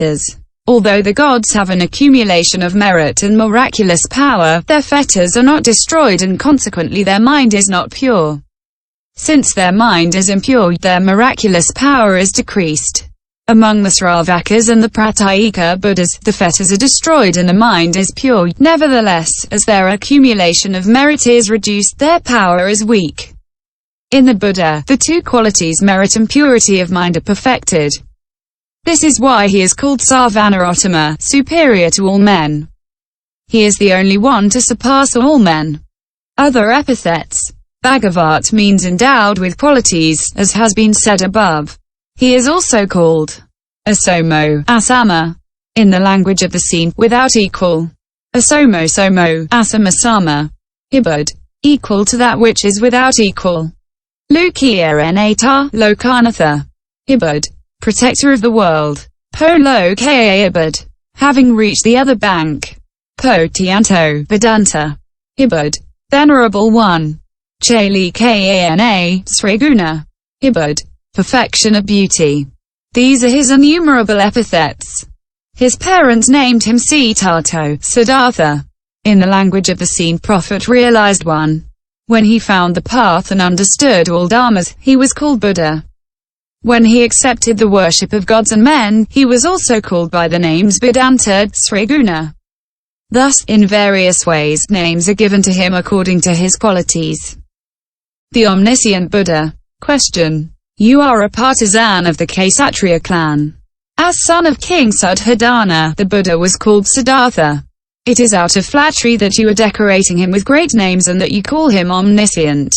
fetters. Although the gods have an accumulation of merit and miraculous power, their fetters are not destroyed and consequently their mind is not pure. Since their mind is impure, their miraculous power is decreased. Among the Sravakas and the Pratyeka Buddhas, the fetters are destroyed and the mind is pure. Nevertheless, as their accumulation of merit is reduced, their power is weak. In the Buddha, the two qualities merit and purity of mind are perfected. This is why he is called Sarvanarottama, superior to all men. He is the only one to surpass all men. Other epithets. Bhagavat means endowed with qualities, as has been said above. He is also called Asomo, Asama, in the language of the seen, without equal. Asomo Somo, Asama Sama. Ibud, equal to that which is without equal. Lukiyanata, Lokanatha. Ibud, protector of the world. Polo Ka Ibud, having reached the other bank. Potianto, Vedanta. Ibud, venerable one. Chali Kana, Sriguna. Ibud, perfection of beauty. These are his innumerable epithets. His parents named him Siddhartha. In the language of the seen prophet realized one. When he found the path and understood all dharmas, he was called Buddha. When he accepted the worship of gods and men, he was also called by the names Vedanta, Sriguna. Thus, in various ways, names are given to him according to his qualities. The omniscient Buddha. Question. You are a partisan of the ksatriya clan. As son of King Suddhodana, the Buddha was called Siddhartha. It is out of flattery that you are decorating him with great names and that you call him omniscient.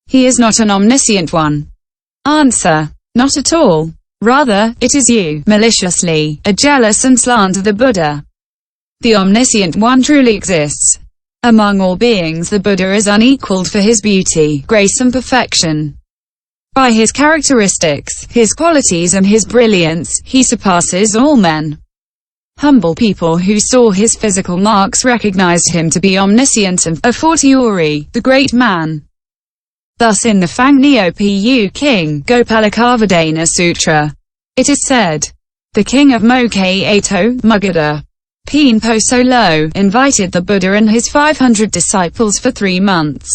He is not an omniscient one. Answer. Not at all. Rather, it is you, maliciously, are jealous and slander the Buddha. The omniscient one truly exists. Among all beings the Buddha is unequaled for his beauty, grace and perfection. By his characteristics, his qualities and his brilliance, he surpasses all men. Humble people who saw his physical marks recognized him to be omniscient and, a fortiori, the great man. Thus in the Fang Nieou King Gopalakavadanasutra, it is said, the king of Mokkhato, Magadha, Penpo Solo, invited the Buddha and his 500 disciples for 3 months.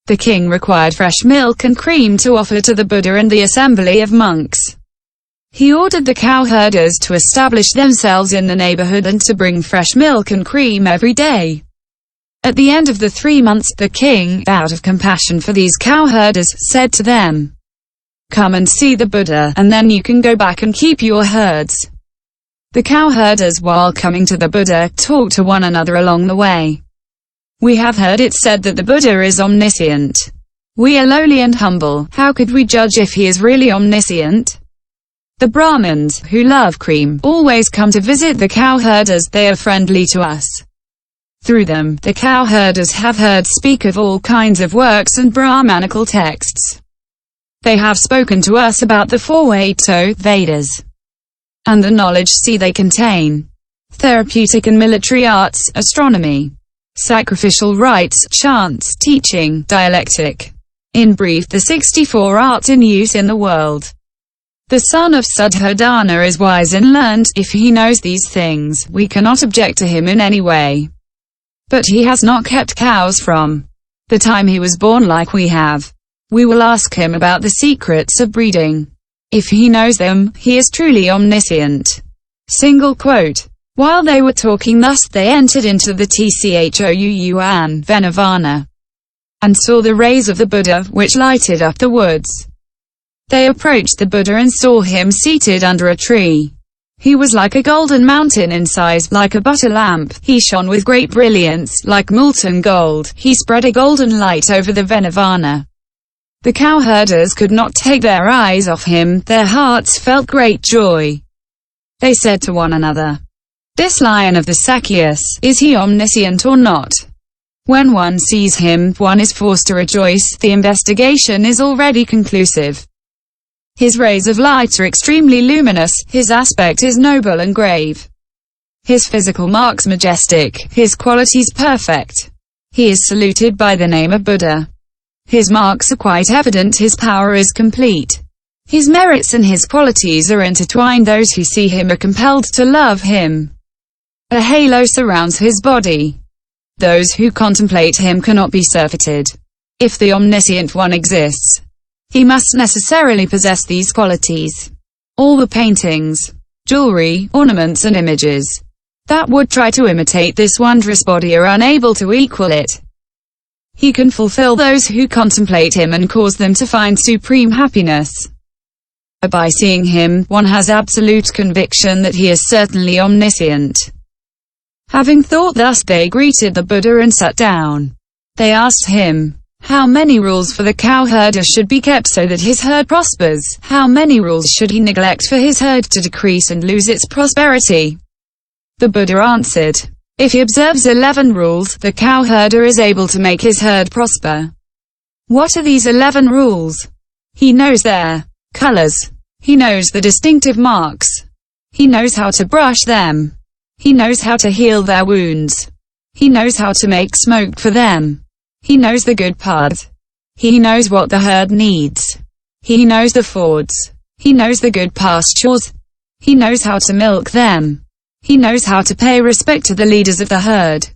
The king required fresh milk and cream to offer to the Buddha and the assembly of monks. He ordered the cowherders to establish themselves in the neighborhood and to bring fresh milk and cream every day. At the end of the 3 months, the king, out of compassion for these cowherders, said to them, "Come and see the Buddha, and then you can go back and keep your herds." The cowherders, while coming to the Buddha, talked to one another along the way. We have heard it said that the Buddha is omniscient. We are lowly and humble, how could we judge if he is really omniscient? The Brahmins, who love cream, always come to visit the cowherders, they are friendly to us. Through them, the cowherders have heard speak of all kinds of works and brahmanical texts. They have spoken to us about the 4 Vedas, and the knowledge they contain. Therapeutic and military arts, astronomy, sacrificial rites, chants, teaching, dialectic. In brief, the 64 arts in use in the world. The son of Suddhodana is wise and learned. If he knows these things, we cannot object to him in any way. But he has not kept cows from the time he was born like we have. We will ask him about the secrets of breeding. If he knows them, he is truly omniscient. Single quote. While they were talking thus, they entered into the Tchouan Venavana, and saw the rays of the Buddha, which lighted up the woods. They approached the Buddha and saw him seated under a tree. He was like a golden mountain in size, like a butter lamp. He shone with great brilliance, like molten gold. He spread a golden light over the Venavana. The cowherders could not take their eyes off him, their hearts felt great joy. They said to one another, "This lion of the Sakyas, is he omniscient or not?" When one sees him, one is forced to rejoice, the investigation is already conclusive. His rays of light are extremely luminous, his aspect is noble and grave. His physical marks majestic, his qualities perfect. He is saluted by the name of Buddha. His marks are quite evident, his power is complete. His merits and his qualities are intertwined. Those who see him are compelled to love him. A halo surrounds his body. Those who contemplate him cannot be surfeited. If the omniscient one exists, he must necessarily possess these qualities. All the paintings, jewelry, ornaments and images that would try to imitate this wondrous body are unable to equal it. He can fulfill those who contemplate him and cause them to find supreme happiness. By seeing him, one has absolute conviction that he is certainly omniscient. Having thought thus, they greeted the Buddha and sat down. They asked him how many rules for the cowherder should be kept so that his herd prospers. How many rules should he neglect for his herd to decrease and lose its prosperity? The Buddha answered, if he observes 11 rules, the cowherder is able to make his herd prosper. What are these 11 rules? He knows their colors. He knows the distinctive marks. He knows how to brush them. He knows how to heal their wounds. He knows how to make smoke for them. He knows the good path. He knows what the herd needs. He knows the fords. He knows the good pastures. He knows how to milk them. He knows how to pay respect to the leaders of the herd.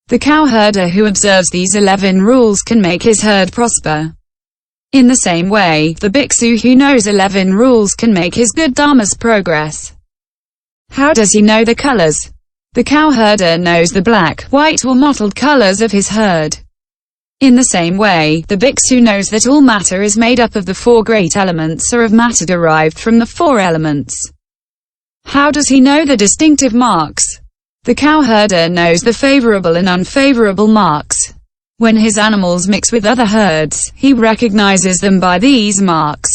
The cowherder who observes these 11 rules can make his herd prosper. In the same way, the bhikksu who knows 11 rules can make his good dharmas progress. How does he know the colors? The cowherder knows the black, white or mottled colors of his herd. In the same way, the bhikksu knows that all matter is made up of the 4 great elements or of matter derived from the 4 elements. How does he know the distinctive marks? The cowherder knows the favorable and unfavorable marks. When his animals mix with other herds, he recognizes them by these marks.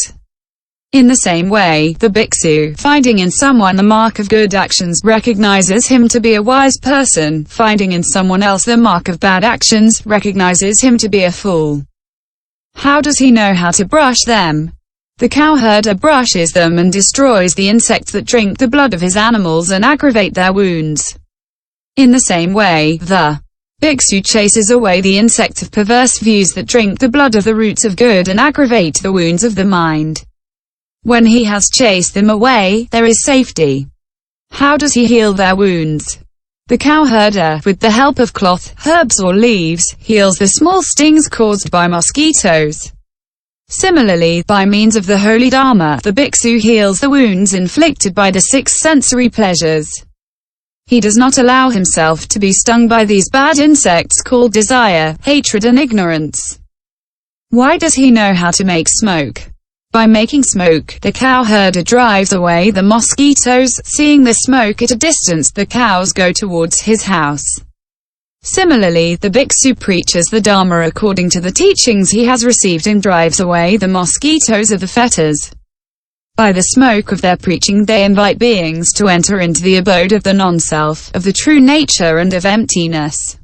In the same way, the bhikksu, finding in someone the mark of good actions, recognizes him to be a wise person. Finding in someone else the mark of bad actions, recognizes him to be a fool. How does he know how to brush them? The cowherder brushes them and destroys the insects that drink the blood of his animals and aggravate their wounds. In the same way, the bhikksu chases away the insects of perverse views that drink the blood of the roots of good and aggravate the wounds of the mind. When he has chased them away, there is safety. How does he heal their wounds? The cowherder, with the help of cloth, herbs or leaves, heals the small stings caused by mosquitoes. Similarly, by means of the holy Dharma, the bhikksu heals the wounds inflicted by the 6 sensory pleasures. He does not allow himself to be stung by these bad insects called desire, hatred and ignorance. Why does he know how to make smoke? By making smoke, the cowherder drives away the mosquitoes. Seeing the smoke at a distance, the cows go towards his house. Similarly, the bhikksu preaches the Dharma according to the teachings he has received and drives away the mosquitoes of the fetters. By the smoke of their preaching they invite beings to enter into the abode of the non-self, of the true nature and of emptiness.